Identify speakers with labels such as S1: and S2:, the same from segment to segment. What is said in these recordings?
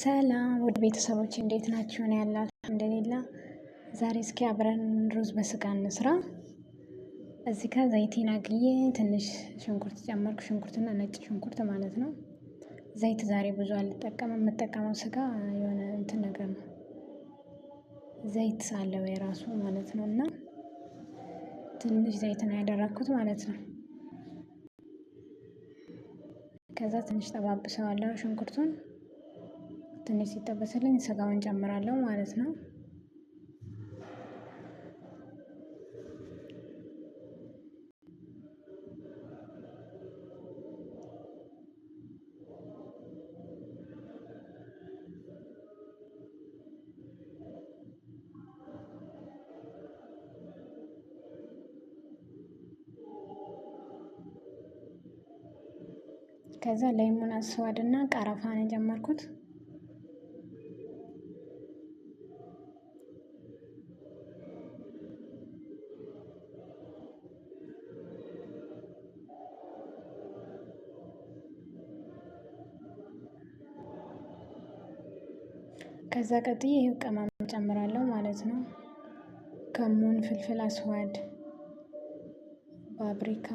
S1: ሰላም ውድ ቤተሰቦች እንዴት ናችሁ? እኔ ያለው አልሐምዱሊላህ። ዛሬ እስኪ አብረን ሩዝ በስጋ እንስራ። እዚህ ጋር ዘይቴን አግዬ ትንሽ ሽንኩርት ጨመርኩ። ሽንኩርትና ነጭ ሽንኩርት ማለት ነው። ዘይት ዛሬ ብዙ አልጠቀምም። የምጠቀመው ስጋ የሆነ እንትን ነገር ነው። ዘይት አለው የራሱ ማለት ነው። እና ትንሽ ዘይት ነው ያደረኩት ማለት ነው። ከዛ ትንሽ ጠባብሰዋለሁ ሽንኩርቱን። ትንሽ ሲጠበስልኝ ስጋውን ጨምራለሁ ማለት ነው። ከዛ ሌሞን አስዋድና ቀረፋ ነው የጨመርኩት። ከዛ ቀጥዬ ይሄው ቅመም እጨምራለሁ ማለት ነው። ከሙን፣ ፍልፍል አስዋድ፣ ፓፕሪካ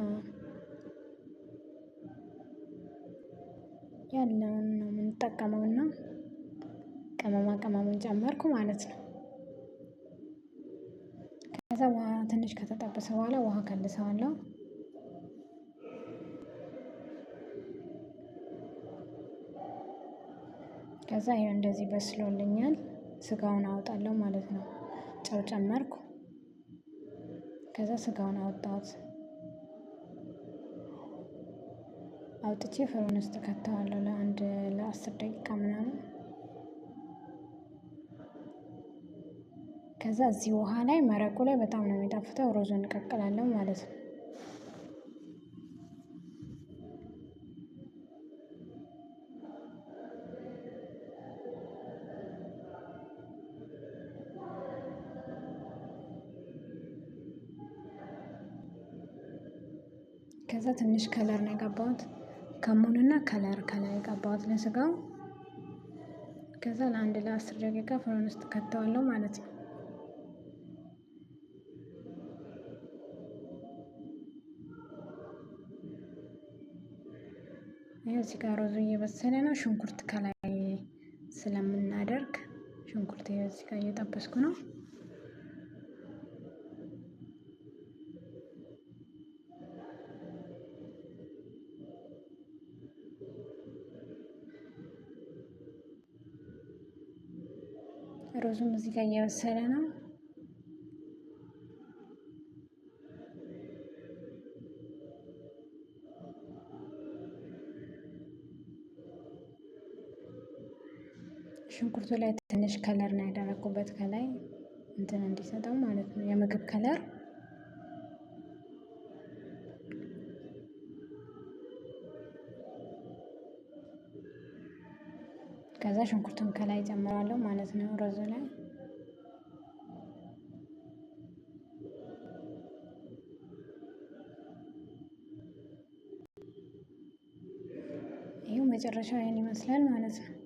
S1: ያለውን ነው የምንጠቀመውና ቅመማ ቅመሙን ጨመርኩ ማለት ነው። ከዛ ውሃ ትንሽ ከተጠበሰ በኋላ ውሃ ከልሰዋለሁ። ከዛ ይሄው እንደዚህ በስሎልኛል። ስጋውን አወጣለሁ ማለት ነው። ጨው ጨመርኩ። ከዛ ስጋውን አወጣሁት። አውጥቼ ፍሩን ውስጥ ከተዋለሁ ለ10 ደቂቃ ምናምን። ከዛ እዚህ ውሃ ላይ መረቁ ላይ በጣም ነው የሚጣፍጠው። ሩዙን እንቀቅላለሁ ማለት ነው። ከዛ ትንሽ ከለር ነው የቀባሁት። ከሙንና ከለር ከላይ የቀባሁት ለስጋው። ከዛ ለ10 ደቂቃ ፍሩን ውስጥ ከተዋለሁ ማለት ነው። ይሄው እዚህ ጋር ሩዙ እየበሰለ ነው። ሽንኩርት ከላይ ስለምናደርግ ሽንኩርት ይሄው እዚህ ጋር እየጠበስኩ ነው። ሩዙም እዚህ ጋር እየበሰለ ነው። ሽንኩርቱ ላይ ትንሽ ከለር ነው ያደረኩበት ከላይ እንትን እንዲሰጠው ማለት ነው፣ የምግብ ከለር። ከዛ ሽንኩርቱን ከላይ ጨምራለሁ ማለት ነው ሩዙ ላይ። ይሄው መጨረሻው ይሄን ይመስላል ማለት ነው።